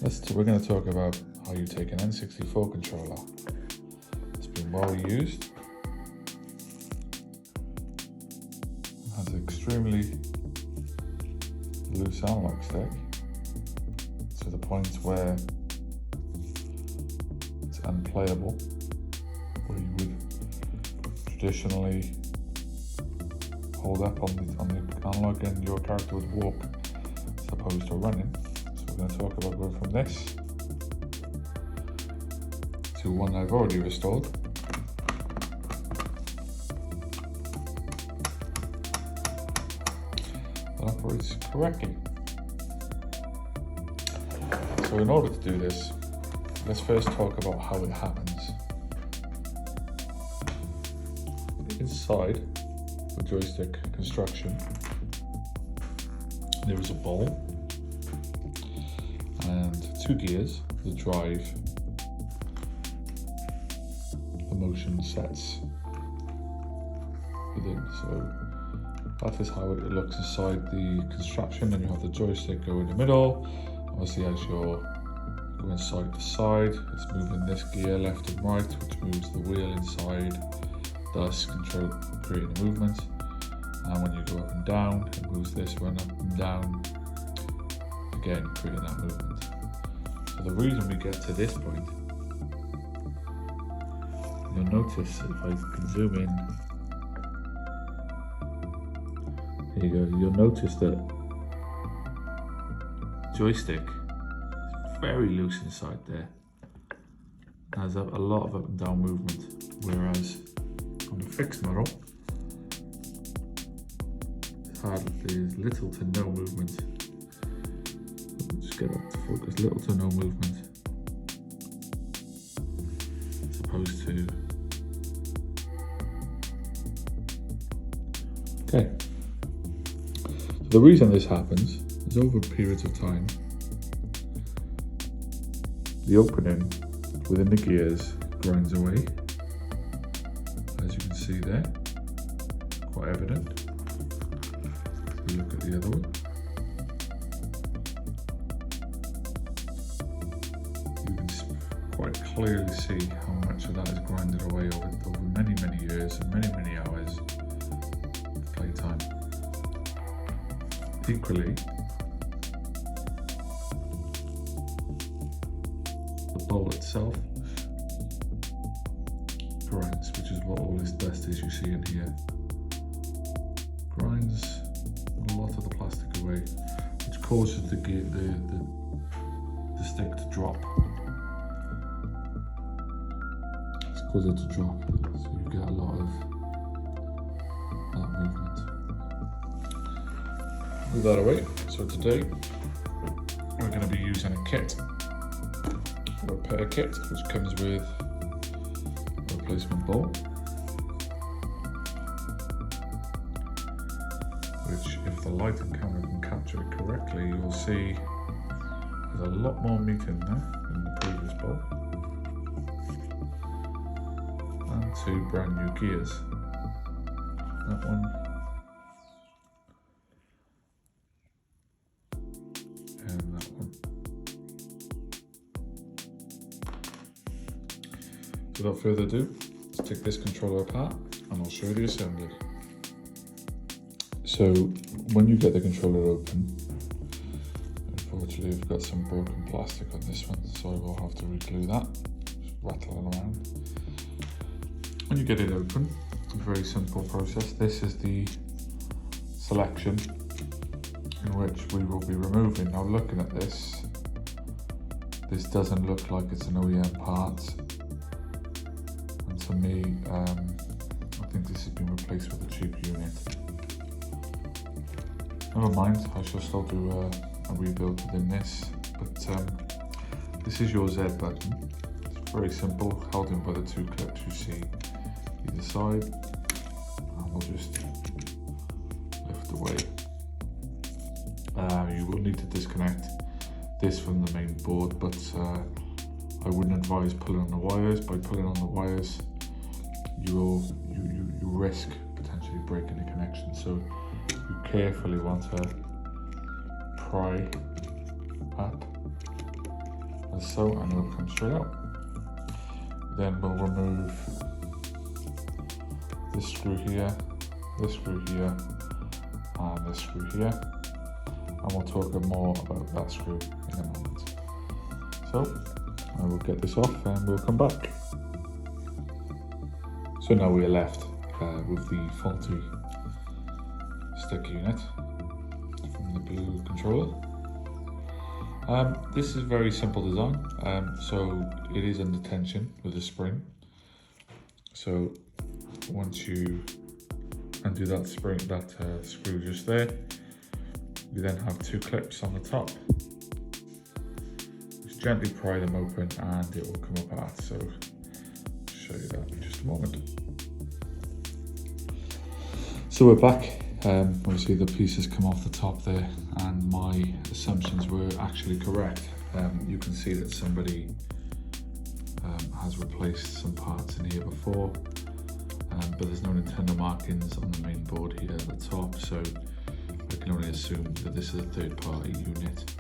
We're going to talk about how you take an N64 controller. It's been well used. It has an extremely loose analog stick to the point where it's unplayable, where you would traditionally hold up on the analog and your character would walk as opposed to running. So we're going to talk about going from this to one I've already restored. That operates correctly. So in order to do this, let's first talk about how it happens. Inside the joystick construction, there is a ball and two gears that drive the motion sets within. So that is how it looks inside the construction, and you have the joystick go in the middle. Obviously, as you're going side to side, it's moving this gear left and right, which moves the wheel inside, thus creating a movement. And when you go up and down, it moves this one up and down, again creating that movement. So the reason we get to this point, you'll notice if I can zoom in, there you go, you'll notice that joystick is very loose inside there. It has a lot of up and down movement, whereas on the fixed model, there's little to no movement. Just get up to focus, little to no movement, as opposed to, okay. So the reason this happens is over periods of time, the opening within the gears grinds away, as you can see there, quite evident. If you look at the other one, you can quite clearly see how much of that is grinded away over many years and many hours of playtime. Equally, the bowl itself grinds, which is what all this dust is you see in here. Grinds a lot of the plastic away, which causes the stick to drop. It's caused it to drop, so you get a lot of that movement. Move that away. So today we're going to be using a kit, a repair kit, which comes with a replacement bowl, which, if the light and camera can capture it correctly, you'll see there's a lot more meat in there than the previous bowl, and two brand new gears. That one and that one. So without further ado, let's take this controller apart and I'll show you the assembly. So when you get the controller open, unfortunately we've got some broken plastic on this one, so I will have to re-glue that, just rattle it around. When you get it open, it's a very simple process. This is the selection in which we will be removing. Now looking at this doesn't look like it's an OEM part, and to me, I think this has been replaced with a cheap unit. Never mind, I shall still do a rebuild within this, but this is your Z button. It's very simple, held in by the two clips you see either side, and we'll just lift away. You will need to disconnect this from the main board, but I wouldn't advise pulling on the wires. By pulling on the wires, you risk potentially breaking the connection. So you carefully want to pry up as so, and it'll come straight out. Then we'll remove this screw here, this screw here, and this screw here, and we'll talk more about that screw in a moment. So I will get this off and we'll come back. So now we are left with the faulty stick unit from the blue controller. This is a very simple design, so it is under tension with a spring. So once you undo that spring, that screw just there, you then have two clips on the top. Just gently pry them open and it will come apart. So I'll show you that in just a moment. So we're back. Obviously the pieces come off the top there, and my assumptions were actually correct. You can see that somebody has replaced some parts in here before, but there's no Nintendo markings on the main board here at the top, so I can only assume that this is a third-party unit.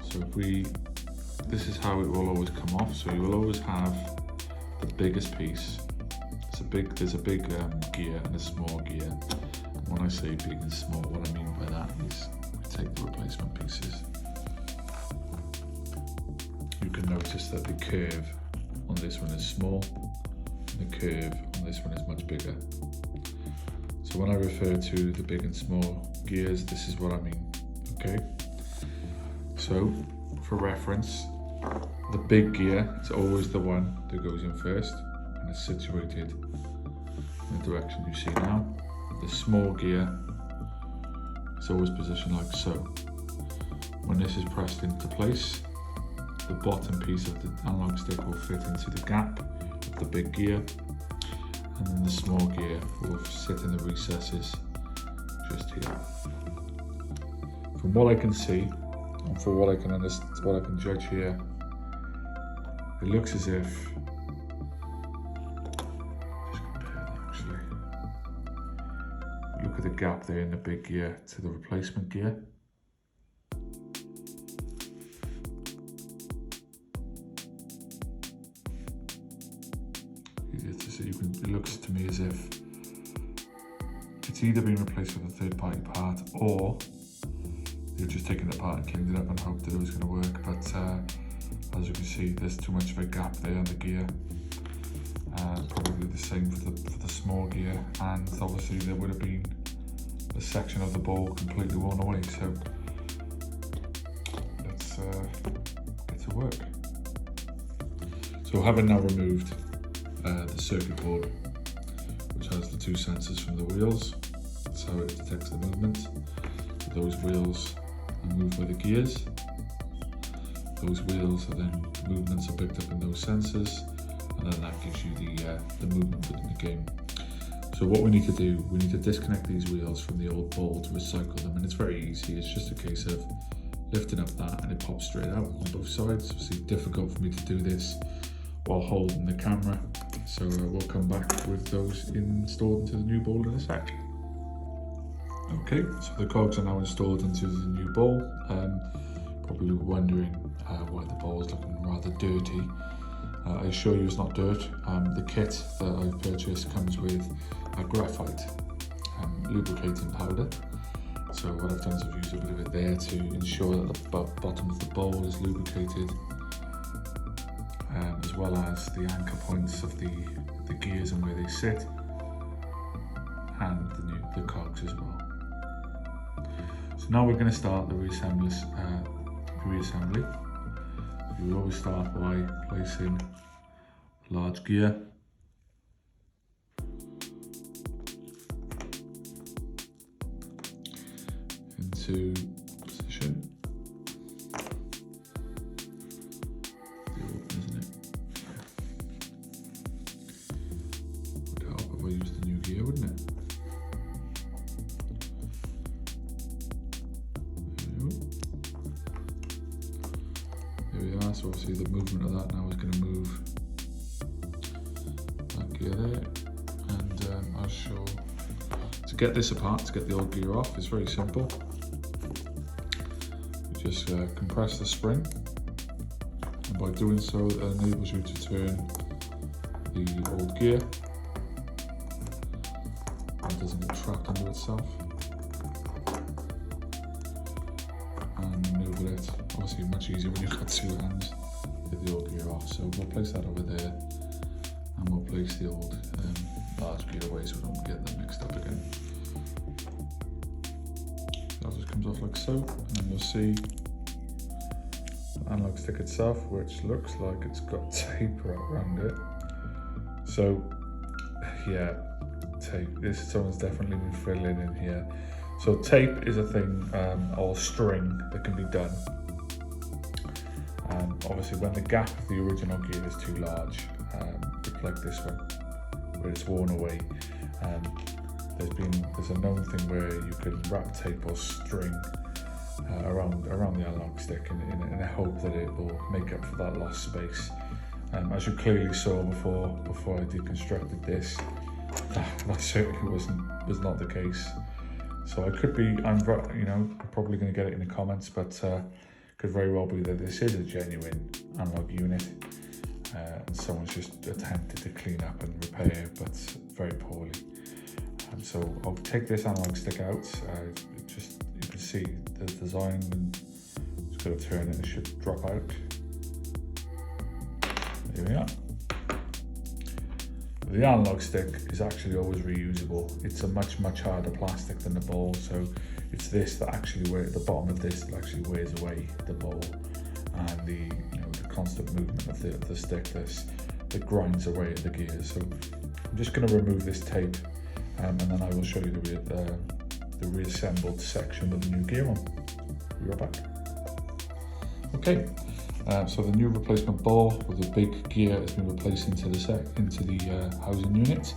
So this is how it will always come off. So you will always have the biggest piece. There's a big gear and a small gear. And when I say big and small, what I mean by that is we take the replacement pieces. You can notice that the curve on this one is small, and the curve on this one is much bigger. So when I refer to the big and small gears, this is what I mean, okay? So for reference, the big gear is always the one that goes in first, and it's situated in the direction you see now. The small gear is always positioned like so. When this is pressed into place, the bottom piece of the analog stick will fit into the gap of the big gear, and then the small gear will sit in the recesses just here. From what I can see, and for what I can understand, what I can judge here, it looks as if, look at the gap there in the big gear to the replacement gear. Easier to see. It looks to me as if it's either been replaced with a third-party part, or they've just taken it apart and cleaned it up and hoped that it was going to work. But as you can see, there's too much of a gap there on the gear. Probably the same for the small gear, and obviously there would have been a section of the ball completely worn away. So let's get to work. So having now removed the circuit board, which has the two sensors from the wheels, that's how it detects the movement. So those wheels are moved by the gears. Those wheels are then, movements are picked up in those sensors, and then that gives you the movement within the game. So what we need to do, we need to disconnect these wheels from the old ball to recycle them, and it's very easy. It's just a case of lifting up that and it pops straight out on both sides. It's difficult for me to do this while holding the camera, so we'll come back with those installed into the new ball in a sec. Okay, so the cogs are now installed into the new ball. Probably wondering why the ball is looking rather dirty. I assure you it's not dirt. The kit that I've purchased comes with a graphite lubricating powder. So what I've done is I've used a bit of it there to ensure that the bottom of the bowl is lubricated, as well as the anchor points of the gears and where they sit, and the cogs as well. So now we're going to start the reassembly. You will always start by placing a large gear into position. Isn't it? Would help if I used the new gear, wouldn't it? So obviously the movement of that now is going to move that gear there, and I'll show, to get this apart, to get the old gear off, it's very simple. You just compress the spring, and by doing so it enables you to turn the old gear and doesn't get trapped under itself, and maneuver it. Obviously much easier when you've got two hands. Get the old gear off, so we'll place that over there, and we'll place the old large gear away so we don't get them mixed up again. That just comes off like so, and then you'll see the analog stick itself, which looks like it's got tape around it. So yeah, tape. Someone's definitely been fiddling in here. So tape is a thing, or string, that can be done. Obviously when the gap of the original gear is too large, like this one, where it's worn away, there's a known thing where you can wrap tape or string around the analog stick in a hope that it will make up for that lost space. As you clearly saw before I deconstructed this, that certainly was not the case. So I'm probably going to get it in the comments, but could very well be that this is a genuine analog unit, and someone's just attempted to clean up and repair, but very poorly. So I'll take this analog stick out. You can see the design, and just got to turn it and it should drop out. There we are. The analog stick is actually always reusable. It's a much harder plastic than the ball, so it's this that actually the bottom of this actually wears away the ball, and the constant movement of the stick that grinds away at the gears. So I'm just going to remove this tape, and then I will show you the reassembled section with the new gear on. Be right back. Okay. So the new replacement ball with the big gear has been replaced into the housing unit,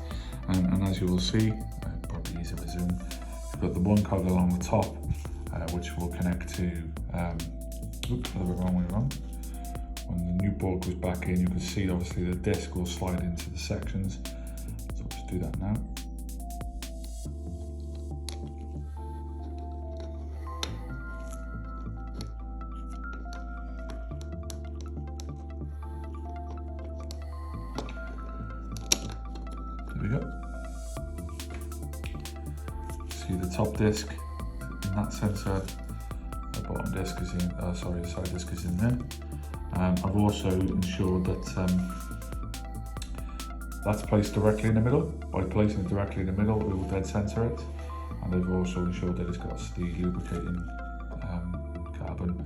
and as you will see, probably easier to zoom, you've got the one cog along the top, which will connect to, wrong way around. When the new board goes back in, you can see obviously the disc will slide into the sections. So I'll just do that now. There we go. See the top disc in that sensor, the bottom disc is in, the side disc is in there. I've also ensured that that's placed directly in the middle. By placing it directly in the middle, we will dead center it. And I've also ensured that it's got the lubricating carbon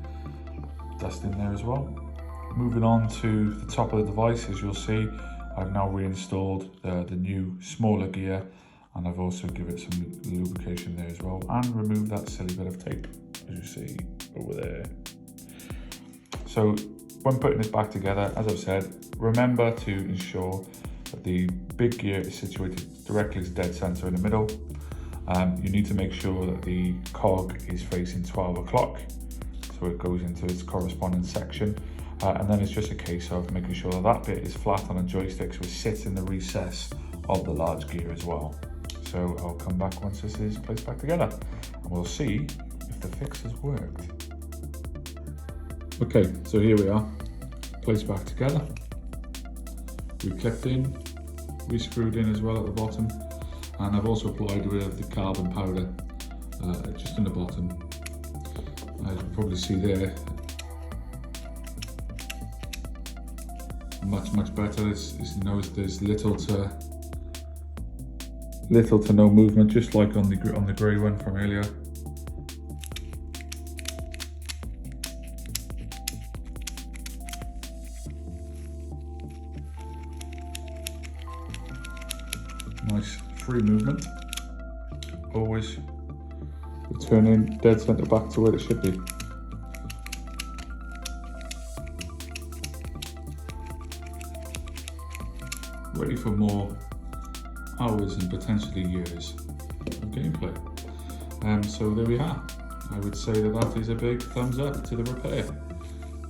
dust in there as well. Moving on to the top of the device, as you'll see, I've now reinstalled the new smaller gear, and I've also given it some lubrication there as well, and removed that silly bit of tape, as you see over there. So when putting this back together, as I've said, remember to ensure that the big gear is situated directly as dead center in the middle. You need to make sure that the cog is facing 12 o'clock, so it goes into its corresponding section. And then it's just a case of making sure that that bit is flat on a joystick, so it sits in the recess of the large gear as well. So I'll come back once this is placed back together, and we'll see if the fix has worked. Okay, so here we are, placed back together. We clipped in, re-screwed in as well at the bottom, and I've also applied with the carbon powder just in the bottom. As you can probably see there, much better. There's little to no movement, just like on the grey one from earlier. Nice free movement. Always returning dead center back to where it should be. Ready for more hours and potentially years of gameplay. So there we are. I would say that is a big thumbs up to the repair.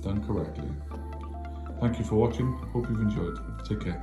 Done correctly. Thank you for watching. Hope you've enjoyed. Take care.